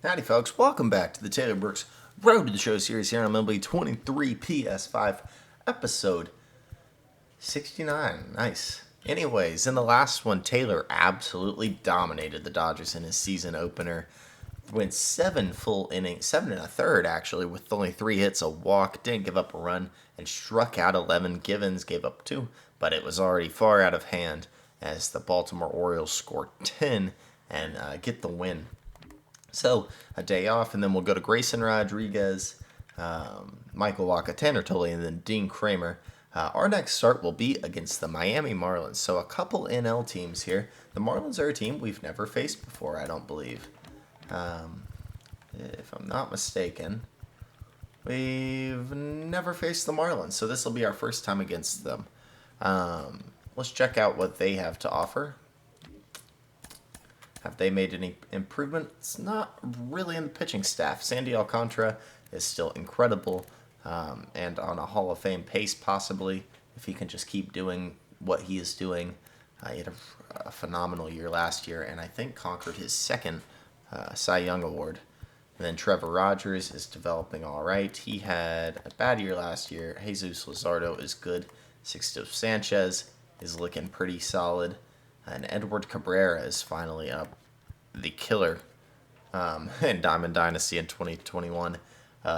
Howdy folks, welcome back to the Taylor Brooks Road to the Show series here on MLB 23 PS5 episode 69. Nice. Anyways, in the last one, Taylor absolutely dominated the Dodgers in his season opener. Went 7 full innings, 7 and a third actually, with only 3 hits, a walk, didn't give up a run, and struck out 11. Givens gave up 2, but it was already far out of hand as the Baltimore Orioles scored 10 and get the win. So, a day off, and then we'll go to Grayson Rodriguez, Michael Wacha, Tanner Tully, and then Dean Kramer. Our next start will be against the Miami Marlins. So, a couple NL teams here. The Marlins are a team we've never faced before, I don't believe. If I'm not mistaken, we've never faced the Marlins. So, this will be our first time against them. Let's check out what they have to offer. Have they made any improvements? Not really in the pitching staff. Sandy Alcantara is still incredible and on a Hall of Fame pace, possibly, if he can just keep doing what he is doing. He had a phenomenal year last year, and I think conquered his second Cy Young Award. And then Trevor Rogers is developing all right. He had a bad year last year. Jesus Luzardo is good. Sixto Sanchez is looking pretty solid. And Edward Cabrera is finally up, the killer in Diamond Dynasty in 2021.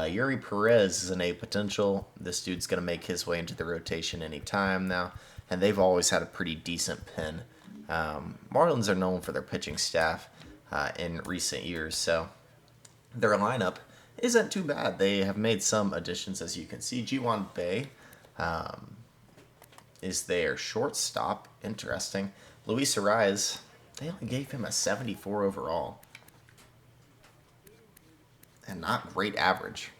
Yuri Perez is an A potential. This dude's going to make his way into the rotation anytime now. And they've always had a pretty decent pen. Marlins are known for their pitching staff in recent years, so their lineup isn't too bad. They have made some additions, as you can see. Ji-Hwan Bae is their shortstop. Interesting. Luis Ariz, they only gave him a 74 overall. And not great average.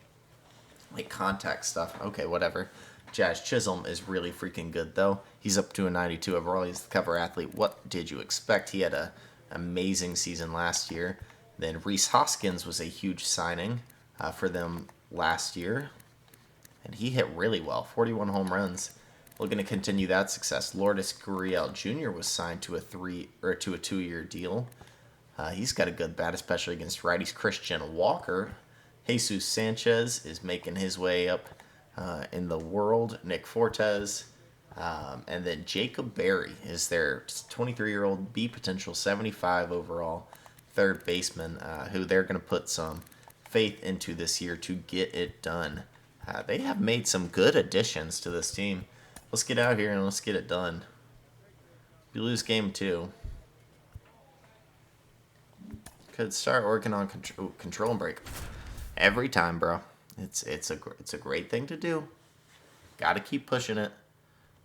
Like contact stuff. Okay, whatever. Jazz Chisholm is really freaking good, though. He's up to a 92 overall. He's the cover athlete. What did you expect? He had an amazing season last year. Then Rhys Hoskins was a huge signing for them last year. And he hit really well. 41 home runs. Looking to continue that success. Lourdes Gurriel Jr. was signed to a 2-year deal. He's got a good bat, especially against righties. Christian Walker. Jesus Sanchez is making his way up in the world. Nick Fortes. And then Jacob Berry is their 23-year-old B potential, 75 overall third baseman, who they're going to put some faith into this year to get it done. They have made some good additions to this team. Let's get out here and let's get it done. We lose game 2. Could start working on control and break every time, bro. It's a great thing to do. Got to keep pushing it.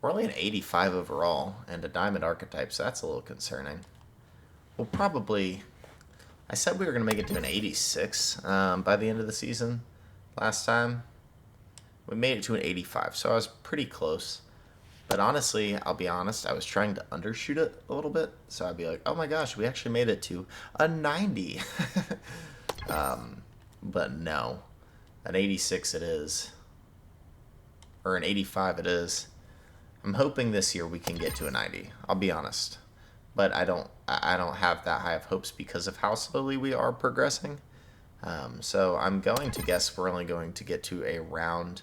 We're only at 85 overall and a diamond archetype, so that's a little concerning. We'll probably. I said we were gonna make it to an 86 by the end of the season. Last time we made it to an 85, so I was pretty close. But honestly, I'll be honest, I was trying to undershoot it a little bit. So I'd be like, oh my gosh, we actually made it to a 90. But no, an 86 it is. Or an 85 it is. I'm hoping this year we can get to a 90. I'll be honest. But I don't have that high of hopes because of how slowly we are progressing. So I'm going to guess we're only going to get to an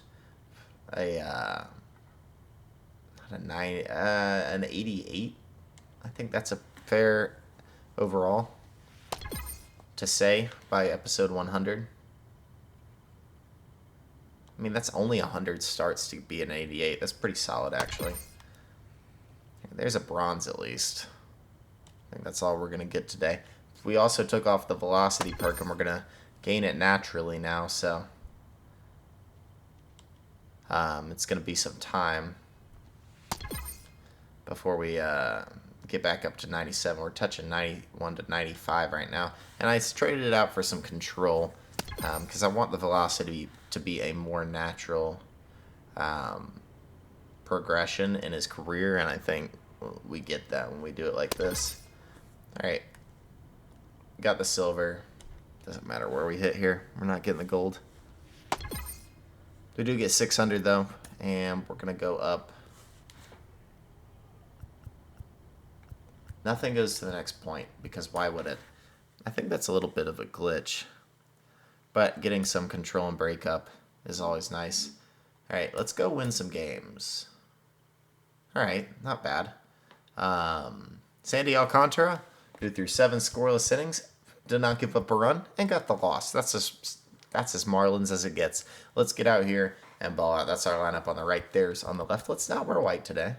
88. I think that's a fair overall to say by episode 100. I mean, that's only 100 starts to be an 88. That's pretty solid, actually. There's a bronze at least. I think that's all we're going to get today. We also took off the velocity perk, and we're going to gain it naturally now, so it's going to be some time before we get back up to 97. We're touching 91 to 95 right now. And I traded it out for some control because I want the velocity to be a more natural progression in his career. And I think we get that when we do it like this. All right. Got the silver. Doesn't matter where we hit here. We're not getting the gold. We do get 600, though. And we're going to go up. Nothing goes to the next point, because why would it? I think that's a little bit of a glitch. But getting some control and breakup is always nice. All right, let's go win some games. All right, not bad. Sandy Alcantara, who threw 7 scoreless innings, did not give up a run, and got the loss. That's as Marlins as it gets. Let's get out here and ball out. That's our lineup on the right. There's on the left. Let's not wear white today.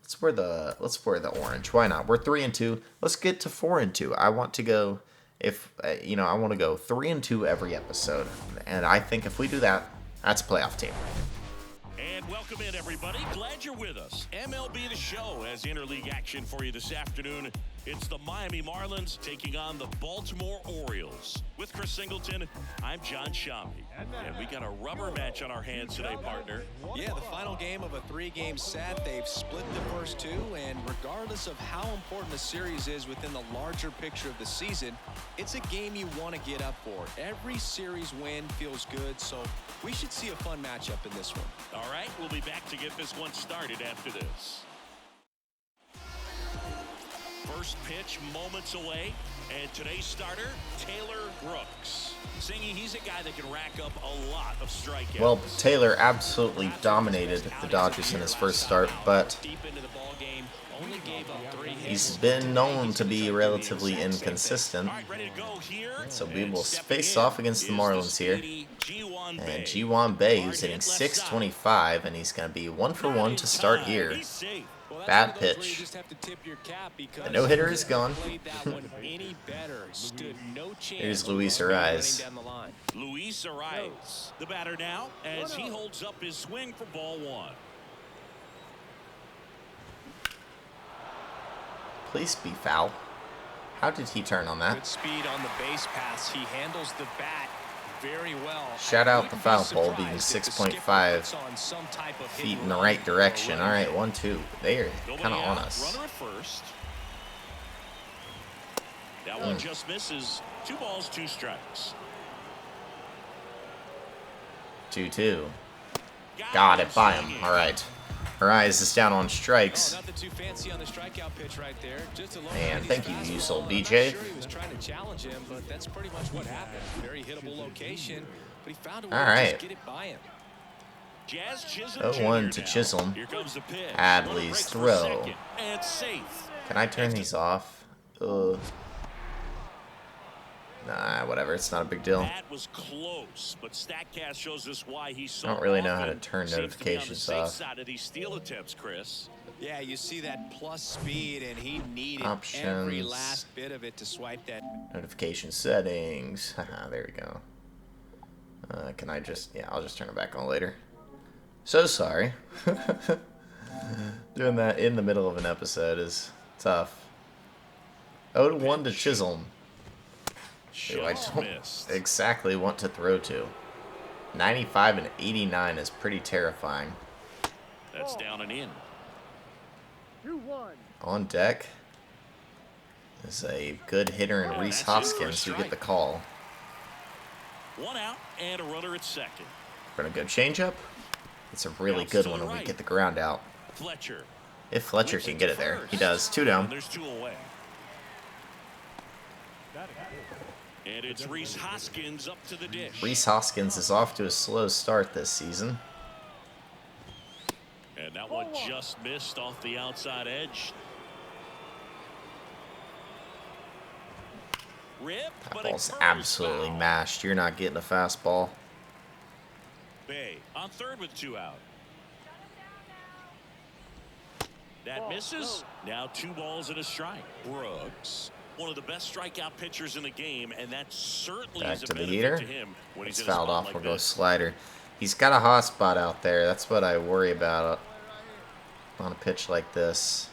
Let's wear the orange. Why not? We're 3-2. Let's get to 4-2. I want to go. I want to go 3-2 every episode, and I think if we do that, that's a playoff team. And welcome in, everybody. Glad you're with us. MLB The Show has interleague action for you this afternoon. It's the Miami Marlins taking on the Baltimore Orioles. With Chris Singleton, I'm John Shambi. And we got a rubber match on our hands today, partner. Yeah, the final game of a 3-game set. They've split the first 2, and regardless of how important the series is within the larger picture of the season, it's a game you want to get up for. Every series win feels good, so we should see a fun matchup in this one. All right, we'll be back to get this one started after this. First pitch moments away, and today's starter, Taylor Brooks. Singy, he's a guy that can rack up a lot of strikeouts. Well, Taylor absolutely dominated the Dodgers in his first start, but he's been known to be relatively inconsistent. So we will face off against the Marlins here. And Ji-Hwan Bae, who's hitting .625, and he's going to be 1-for-1 to start here. Bad pitch. The no-hitter is gone. Here's Luis Ariz. Luis Ariz, the batter now, as he holds up his swing for ball 1. Please be foul. How did he turn on that? Good speed on the base pass. He handles the bat very well. Shout out the foul pole being 6.5 feet in the right direction. All right, 1-2. They're kind of on us. Runner at first. That one just misses. 2 balls, 2 strikes. 2-2. Got it by him. All right. Ariz is down on strikes. And thank you, Usul BJ. All right. 0-1 to Chisholm. Adley's throw. Can I turn these off? Nah, whatever. It's not a big deal. That was close, but StatCast shows us why he I don't really know how to turn notifications off. Side of these steal attempts, Chris. Yeah, you see that plus speed, and he needed Options. every last bit of it to swipe that. Notification settings. Haha, there we go. Can I just... Yeah, I'll just turn it back on later. So sorry. Doing that in the middle of an episode is tough. 0-1 to Chisholm. Who I don't exactly want to throw to. 95 and 89 is pretty terrifying. That's down and in. On deck is a good hitter in Reese Hoskins who get the call. 1 out and a runner at second. We're gonna go changeup. It's a really good one when we get the ground out. Fletcher. If Fletcher can get it there, he does. 2 down. There's 2 away. And it's Reese Hoskins up to the dish. Reese Hoskins is off to a slow start this season. And that one just missed off the outside edge. That ball's absolutely mashed. You're not getting a fastball. Bae on third with 2 out. That misses. Now 2 balls and a strike. Brooks, one of the best strikeout pitchers in the game, and that certainly is a benefit to him when he's in a spot fouled off. like We'll go this. slider. He's got a hot spot out there. That's what I worry about on a pitch like this.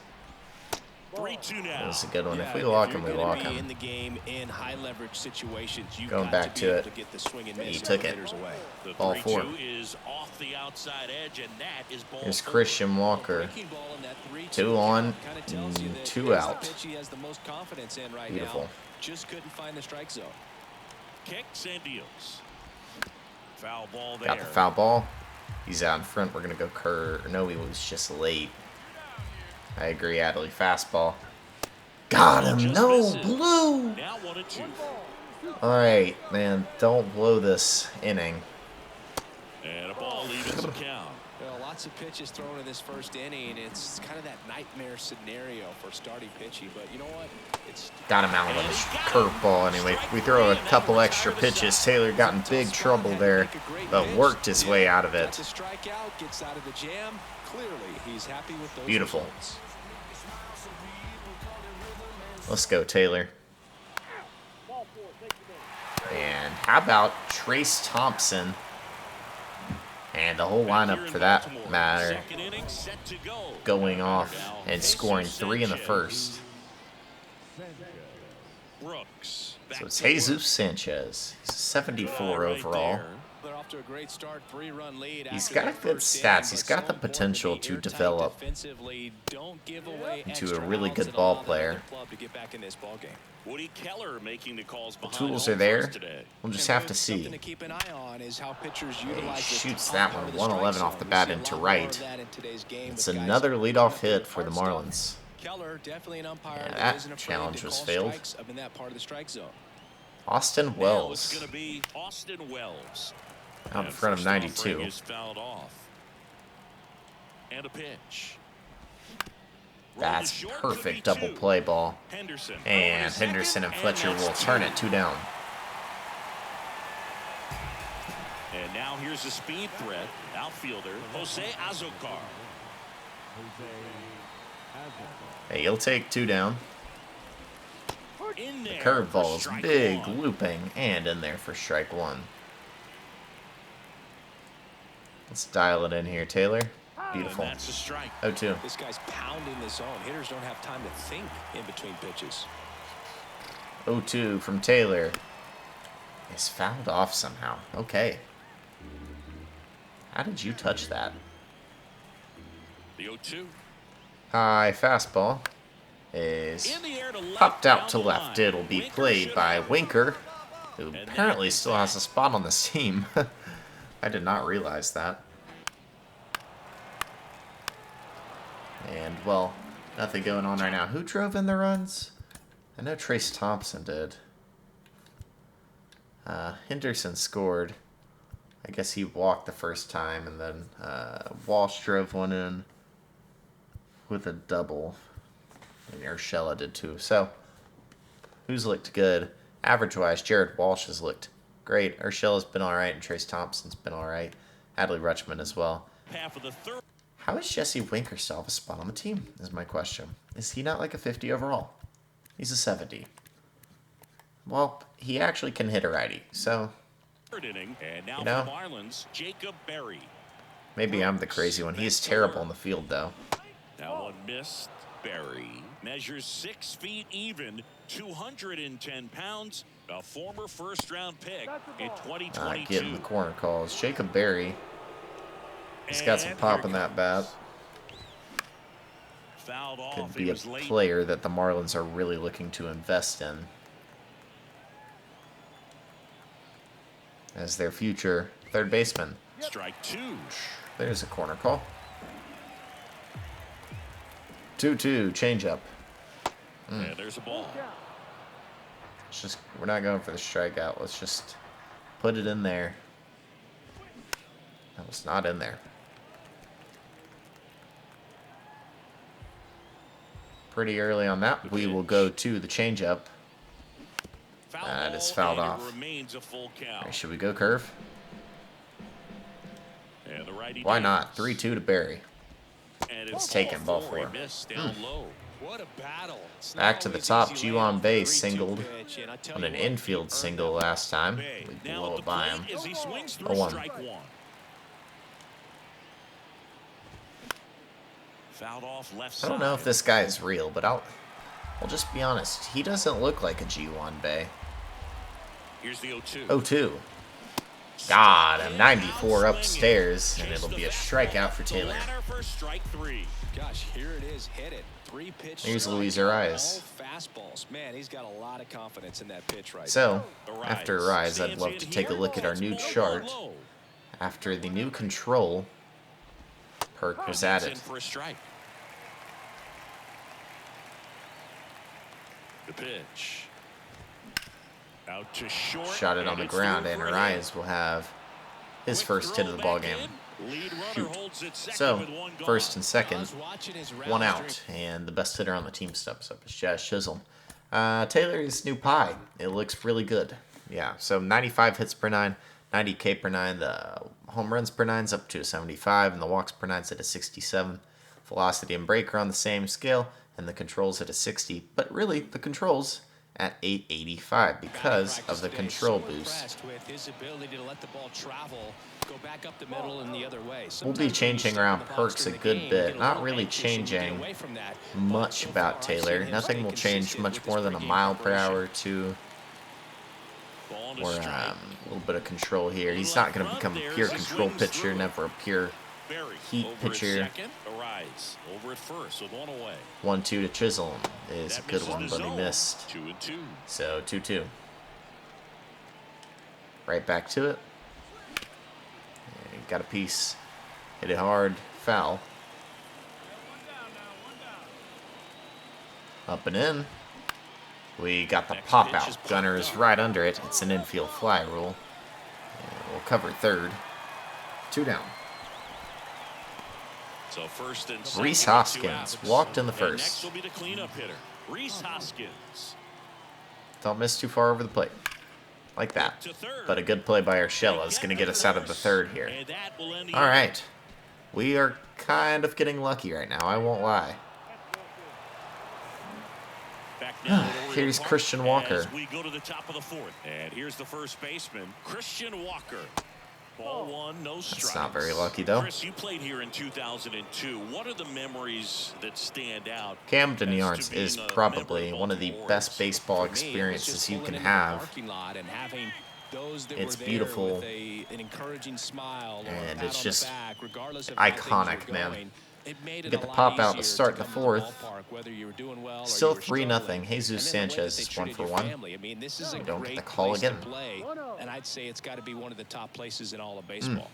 3-2 now. This is a good one. If we walk him, we walk In him. the game in high leverage situations, you've Going got back to to be it. able to get the swing and miss He took it. hitters away. The Ball 3-2 4. is off the outside edge, and that is ball Here's 4. Christian Walker. 2 on, 2 out. Beautiful. Just couldn't find the strike zone. Kicks and deals. Foul ball there. Got the foul ball. He's out in front. We're going to go Kerr. No, he was just late. I agree, Adley. Fastball. Got him. Just No, misses. blue. Now 1-2. Alright, man. Don't blow this inning. And a ball evens the count. Well, lots of pitches thrown in this first inning. It's kind of that nightmare scenario for starting pitching. But you know what? It's Got him out with a curveball anyway. We throw a couple extra pitches. Taylor got in big trouble there, but worked his way out of it. Strikeout, gets out of the jam. Clearly, he's happy with those Beautiful. results. Let's go, Taylor. And how about Trace Thompson? And the whole lineup, for that matter, going off and scoring 3 in the first. Brooks. So it's Jesus Sanchez. He's a 74 overall. They're off to a great start, 3-run lead. He's got good stats. He's got the potential to develop into a really good ball player. Woody Keller making the calls The behind tools home are there. first today. We'll just have to see. He shoots that one 111 off the bat into right. It's another leadoff hit for the Marlins. Keller, definitely an umpire Yeah, that that isn't afraid challenge to was call failed. strikes up in that part of the strike zone. Austin Now it's Wells going to be Austin Wells. out in And front of first offering 92. is fouled off. And a pitch. That's Rolled to short, perfect could be double two. play ball. Henderson. And over to Henderson second, and Fletcher will that's turn two. it 2 down. And now here's a speed threat. Outfielder Jose Azocar. Hey, he'll take 2 down. In The there curveball for is strike big, one. looping, and in there for strike 1. Let's dial it in here, Taylor. Beautiful. And that's a strike. 0-2. This guy's pounding the zone. Hitters don't have time to think in between pitches. 0-2 from Taylor. It's fouled off somehow. Okay. How did you touch that? The 0-2. High fastball is In the air to left, popped out down to the left. line. It'll be Winker played should by have it. Winker, who And apparently that is still has a spot on this team. I did not realize that. And, well, nothing going on right now. Who drove in the runs? I know Trace Thompson did. Henderson scored. I guess he walked the first time, and then Walsh drove one in with a double. And Urshela did too. So, who's looked good? Average-wise, Jared Walsh has looked great. Urshela's been all right, and Trace Thompson's been all right. Adley Rutschman as well. Half of the third. How is Jesse Winker still have a spot on the team, is my question. Is he not like a 50 overall? He's a 70. Well, he actually can hit a righty, so Third inning. And now You know? for the Marlins, Jacob Berry. maybe I'm the crazy one. He is terrible in the field, though. That one missed. Berry measures 6 feet even, 210 pounds, a former first-round pick in 2022. Getting the corner calls. Jacob Berry. He's got some And pop here in that it bat. comes. Fouled off. Could He be a was late. player that the Marlins are really looking to invest in as their future third baseman. Strike 2. There's a corner call. 2-2 changeup. And there's a ball. It's just we're not going for the strikeout. Let's just put it in there. That was not in there. Pretty early on that. We will go to the changeup. Foul That is ball, fouled and off. It remains a full count. All right, should we go curve? And the righty Why not? deals. 3-2 to Barry. And It's it's taken, ball He four. missed down low. What a battle. It's Back not to the always top. easy G laying on off base the 3-2 singled pitch, and I tell on you an what, infield he single earned that. last time. Big. We Now blow at it the by plate him. as he swings through 0-1. strike 1. Fouled off left I side. don't know if this guy is real, but I'll just be honest. He doesn't look like a G1 Bay. Here's the 0-2. 0-2. God, I'm 94 upstairs, and it'll be a strikeout for The Taylor. ladder for strike 3. Gosh, here it is, hit it. 3-pitch. Here's strike, Luis Ariz. all fastballs. Man, he's got a lot of confidence in that pitch right So, Ariz after Rise, I'd stands love in to take a here, look at our takes new ball chart. low. After the new control perk was That's added. in for a strike. The pitch. Out to short. Shot it on the ground, and Arias will have his first hit of the ball game. So, first and second, one out, and the best hitter on the team steps up is Jazz Chisholm. Taylor's new pie. It looks really good. Yeah, so 95 hits per nine, 90 K per nine. The home runs per nine's up to a 75, and the walks per nine's at a 67. Velocity and breaker on the same scale, and the controls at a 60. But really, the controls at 885 because of the control boost. We'll be changing around perks a good bit. Not really changing much about Taylor. Nothing will change much more than a mile per hour or two. Or a little bit of control here. He's not going to become a pure control pitcher, never a pure heat pitcher. 1-2 to Chisholm is a good one, but he missed. So 2-2. Right back to it. Got a piece. Hit it hard. Foul. Up and in. We got the pop out. Gunner is right under it. It's an infield fly rule. And we'll cover third. 2 down. So first and Rhys Hoskins walked in the first. Next will be the cleanup hitter, Rhys Hoskins. Don't miss too far over the plate. Like that. But a good play by Urshela is going to get us out of the third here. All right. We are kind of getting lucky right now, I won't lie. Here's Christian Walker. We go to the top of the fourth. And here's the first baseman, Christian Walker. Ball one, no strikes. That's not very lucky, though. Chris, you played here in 2002. What are the memories that stand out? Camden Yards is probably one of the best baseball experiences you can have. It's beautiful, and it's just iconic, man. Get the pop out to start the fourth. Still 3-0. Jesus Sanchez is 1 for 1. We don't get the call again. And I'd say it's got to be one of the top places in all of baseball.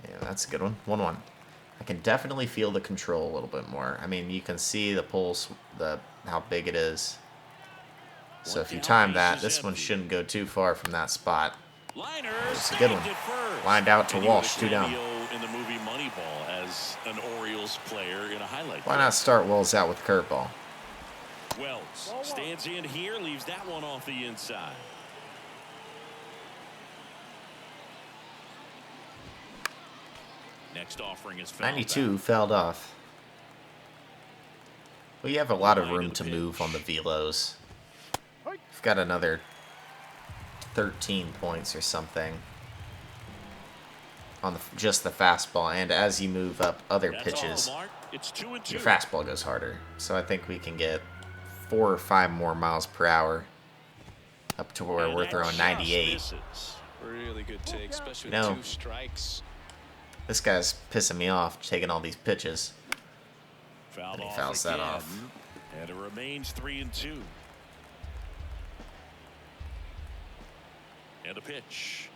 Yeah, that's a good one. 1-1. I can definitely feel the control a little bit more. I mean, you can see the pulse, how big it is. So if you time that, this one shouldn't go too far from that spot. It's a good one. Lined out to Walsh, 2 down. In the movie Moneyball as an Orioles player in a highlight. Why not start Wells out with curveball? Wells stands in here, leaves that one off the inside. Next offering is 92 fouled off. We have a lot of room to move on the velos. We've got another 13 points or something on just the fastball, and as you move up other pitches, your fastball goes harder. So I think we can get 4 or 5 more miles per hour up to where we're throwing 98. Really good take, especially with 2 strikes. This guy's pissing me off taking all these pitches. And he fouls that off. And it remains 3-2. And a pitch.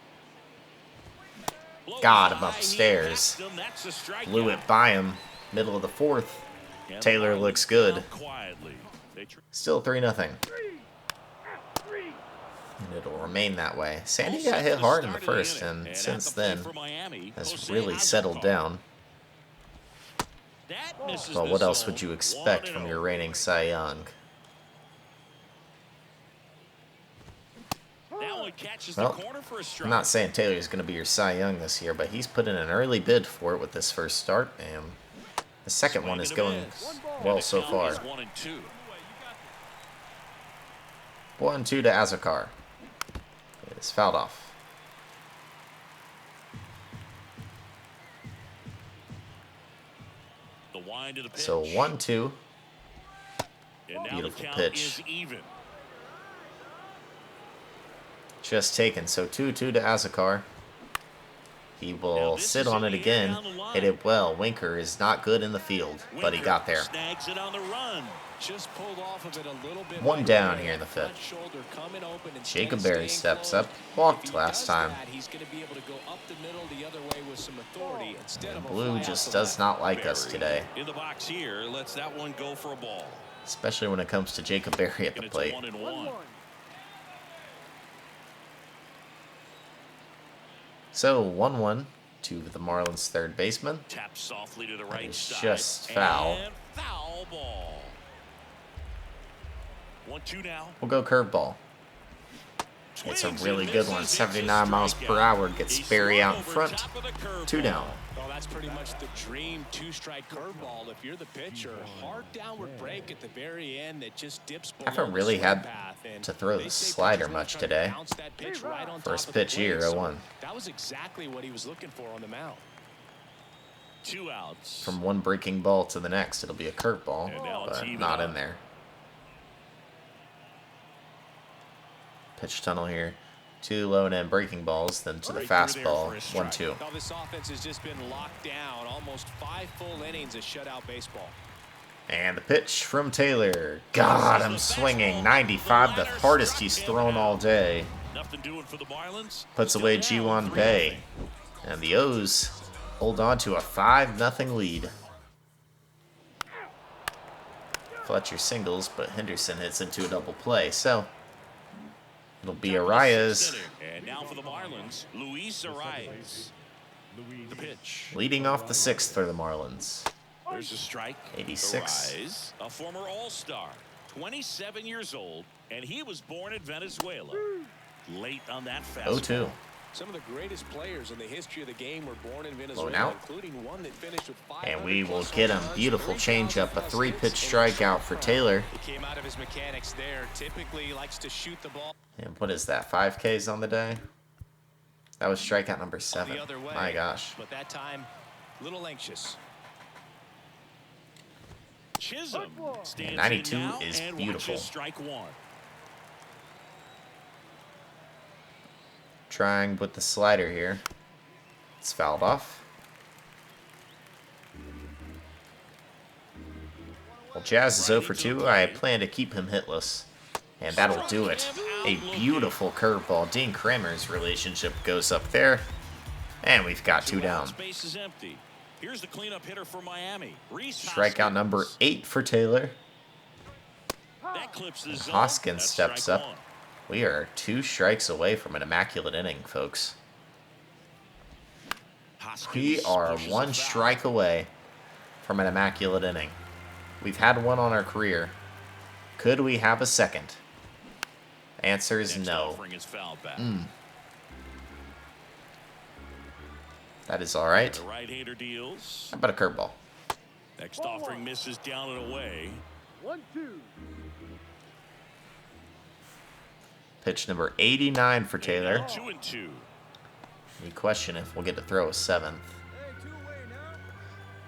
Got him upstairs. Blew it by him. Middle of the fourth. Taylor looks good. Still 3-0. And it'll remain that way. Sandy got hit hard in the first, and since then has really settled down. Well, what else would you expect from your reigning Cy Young? Well, I'm not saying Taylor's going to be your Cy Young this year, but he's put in an early bid for it with this first start, and the second one is going well so far. 1-2 to Azokar. It's fouled off. So 1-2. Beautiful pitch. Just taken. So 2-2 to Azokar. He will sit on it again. Hit it well. Winker is not good in the field, but he got there. One down here in the fifth. Jacob Berry steps up. Walked last time. And Blue just does not like us today. In the box here, lets that one go for a ball. Especially when it comes to Jacob Berry at the plate. So 1-1 to the Marlins third baseman. Tap softly to the right It's side. just foul. And foul ball. 1-2 now. We'll go curveball. It's a really good one. 79 miles per hour. Gets Sperry out in front. 2 down. Well, that's pretty much the dream two-strike curveball. If you're the pitcher, hard downward break at the very end that just dips below. I haven't really the had path, and to throw they the say slider pitchers much wanna try to today. bounce that pitch right on top First of the pitch here, plate, so 0-1. that was exactly what he was looking for on the mound. 2 outs. From one breaking ball to the next, it'll be a curveball, And now it's but even not up. in there. Pitch tunnel here. 2 low and end breaking balls, then to the Right through there fastball. for a strike. 1-2. Well, this offense has just been locked down. Almost 5 full innings of shutout baseball. And the pitch from Taylor. God, I'm swinging. 95, the hardest he's thrown all day. Nothing doing for the Marlins. Puts away G1 Bay. And the O's hold on to a 5-0 lead. Fletcher singles, but Henderson hits into a double play. So it'll be Arias And now for the Marlins, Luis Arias. The pitch. leading off the 6th for the Marlins. There's a strike. 86. Arias, a former All-Star, 27 years old, and he was born in Venezuela. Late on that fastball. 0-2. Some of the greatest players in the history of the game were born in Low Venezuela, and out. including one that finished with 500 And we will plus get him. home runs, Beautiful 3,000 changeup, a plus 3-pitch hits, and strikeout for Taylor. He came out of his mechanics there. Typically likes to shoot the ball And what is that, 5 Ks on the day? That was strikeout number 7. the other way. My gosh. But that time, a little anxious. Chisholm stands 92 in now is and beautiful. watches strike 1. Trying with the slider here. It's fouled off. Well, Jazz is 0 for 2. I plan to keep him hitless. And that'll do it. A beautiful curveball. Dean Kramer's relationship goes up there. And we've got 2 down. Base is empty. Here's the cleanup hitter for Miami. Reese Strikeout Hoskins. number 8 for Taylor. That clips the zone. Hoskins That's steps strike up. 1. We are 2 strikes away from an immaculate inning, folks. Hoskins We are pushes 1 the foul. strike away from an immaculate inning. We've had 1 on our career. Could we have a second? Answer is Next no. offering is fouled back. That is all right. The right-hander deals. How about a curveball? Next offering misses down and away. 1-2. Pitch number 89 for Taylor. 2-2. We question if we'll get to throw a 7th.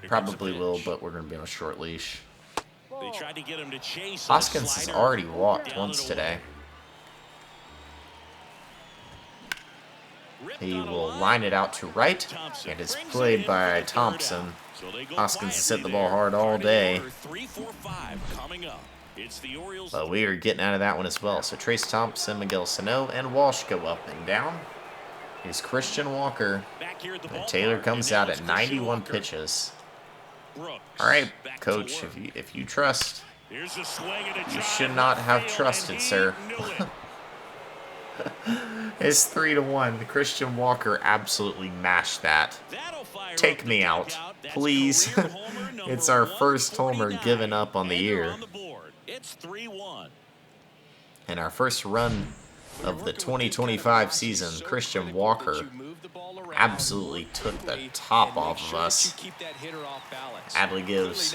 Here comes the Probably will, pitch. but we're going to be on a short leash. They tried to get him to chase. Hoskins has slider. already walked Down once and today. away. Ripped He on a will line it out to right, Thompson and it's brings it played in by for the third Thompson. out. So they go Hoskins has hit the quietly ball there. hard all Starting day. order 3-4-5 coming up. It's the Orioles. But we are getting out of that one as well. So Trace Thompson, Miguel Sano, and Walsh go up and down. Here's Christian Walker. Back here at the And Taylor ballpark, comes and now out it's at Christian 91 Walker. pitches. Brooks All right, back to Coach, work. if you trust, Here's a swing and a you drive, should not have failed, trusted, and he sir. knew it. It's 3-1. Christian Walker absolutely mashed that. That'll fire Take up the me out, dugout. That's please. career homer number It's our first homer 149. given up on the And they're year. on the board. It's 3-1. And our first run of the 2025 season, Christian Walker absolutely took the top off of us. Adley gives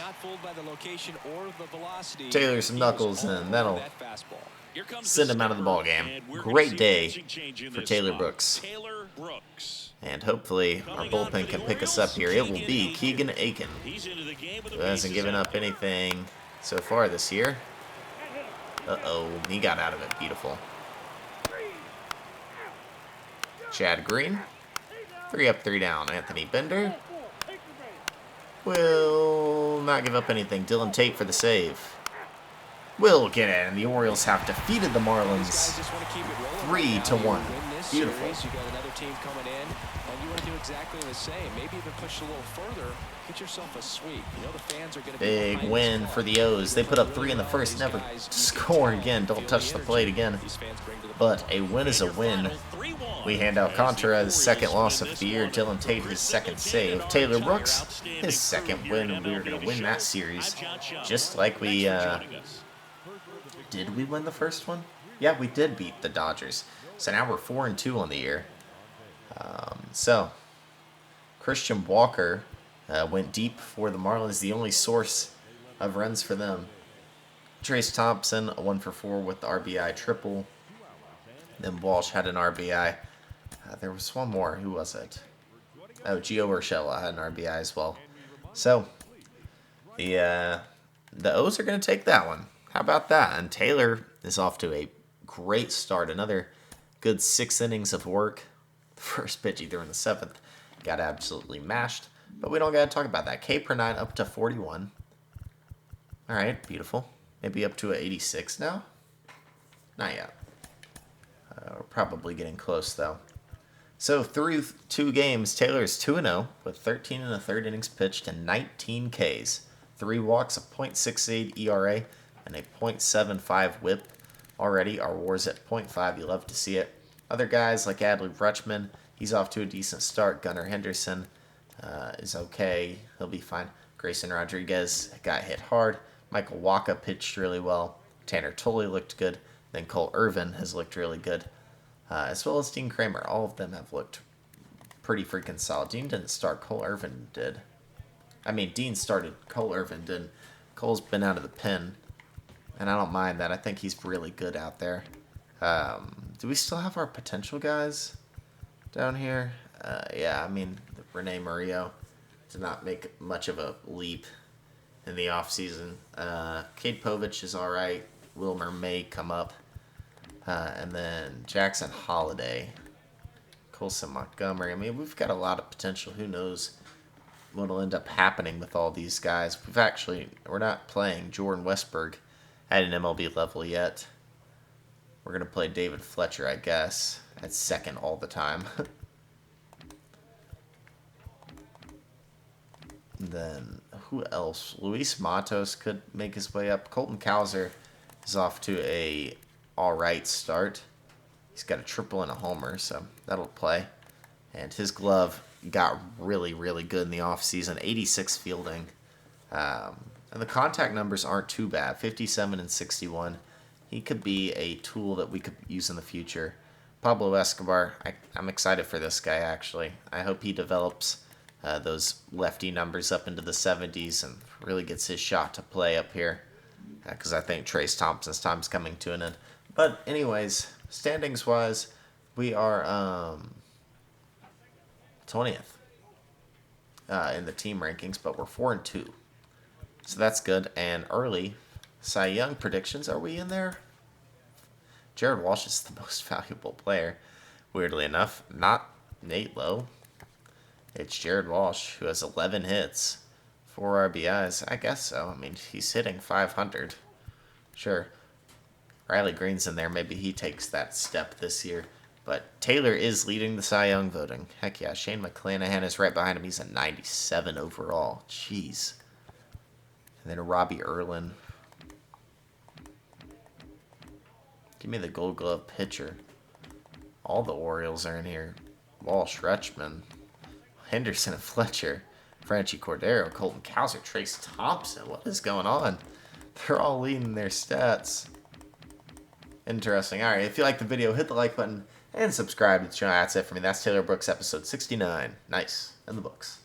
Taylor some knuckles, and that'll Here comes send the him out of the skipper, ball game. and we're gonna Great see day pitching change in for this Taylor spot. Brooks. Taylor Brooks. And hopefully our bullpen can pick us up here. It will be Keegan Aiken, He's into the game with who the hasn't bases given up empty. anything so far this year. Uh-oh, he got out of it. Beautiful. Chad Green. 3 up, 3 down. Anthony Bender will not give up anything. Dylan Tate for the save. will get in. The Orioles have defeated the Marlins 3-1. Beautiful. You got another team coming in, and you want to do exactly the same. Maybe even push a little further. Get yourself a sweep. You know the fans are going to be big win for the O's. They put up 3 in the first, never score again. Don't touch the plate again. But a win is a win. We hand out Contreras' second loss of the year. Dylan Tate his second save. Taylor Brooks his second win, and we were going to win that series, just like we did. We win the first one? Yeah, we did beat the Dodgers. So now we're 4-2 on the year. So Christian Walker went deep for the Marlins, the only source of runs for them. Trace Thompson, 1 for 4 with the RBI triple. Then Walsh had an RBI. There was one more. Who was it? Oh, Gio Urshela had an RBI as well. So the O's are going to take that one. How about that? And Taylor is off to a great start. Another good 6 innings of work. The first pitch he threw in the 7th got absolutely mashed. But we don't got to talk about that. K per 9 up to 41. All right, beautiful. Maybe up to a 86 now? Not yet. We're probably getting close, though. So through 2 games, Taylor is 2-0 with 13 1/3 innings pitched and 19 Ks. 3 walks, a .68 ERA, and a .75 whip. Already, our WAR's at .5. You love to see it. Other guys like Adley Rutschman, he's off to a decent start. Gunnar Henderson is okay. He'll be fine. Grayson Rodriguez got hit hard. Michael Wacha pitched really well. Tanner Tully looked good. Then Cole Irvin has looked really good. As well as Dean Kramer. All of them have looked pretty freaking solid. Dean didn't start. Cole Irvin did. I mean, Dean started. Cole Irvin didn't. Cole's been out of the pen. And I don't mind that. I think he's really good out there. Do we still have our potential guys down here? Yeah, I mean, Rene Murillo did not make much of a leap in the offseason. Cade Povich is all right. Wilmer may come up. And then Jackson Holiday. Colson Montgomery. I mean, we've got a lot of potential. Who knows what will end up happening with all these guys. We're not playing Jordan Westberg at an MLB level yet. We're going to play David Fletcher, I guess, at second all the time. Then, who else? Luis Matos could make his way up. Colton Cowser is off to a alright start. He's got a triple and a homer, so that'll play. And his glove got really, really good in the offseason. 86 fielding. And the contact numbers aren't too bad. 57 and 61. He could be a tool that we could use in the future. Pablo Escobar, I'm excited for this guy, actually. I hope he develops those lefty numbers up into the 70s and really gets his shot to play up here. Because I think Trace Thompson's time's coming to an end. But anyways, standings-wise, we are 20th in the team rankings, but we're 4-2. So that's good. And early Cy Young predictions, are we in there? Jared Walsh is the most valuable player, weirdly enough. Not Nate Lowe. It's Jared Walsh, who has 11 hits, 4 RBIs. I guess so. I mean, he's hitting 500. Sure. Riley Green's in there. Maybe he takes that step this year. But Taylor is leading the Cy Young voting. Heck yeah. Shane McClanahan is right behind him. He's a 97 overall. Jeez. And then Robbie Erlin. Give me the Gold Glove pitcher. All the Orioles are in here. Walsh, Rutschman, Henderson and Fletcher, Franchi Cordero, Colton Cowser, Trace Thompson. What is going on? They're all leading their stats. Interesting. All right, if you like the video, hit the like button and subscribe to the channel. That's it for me. That's Taylor Brooks, episode 69. Nice. In the books.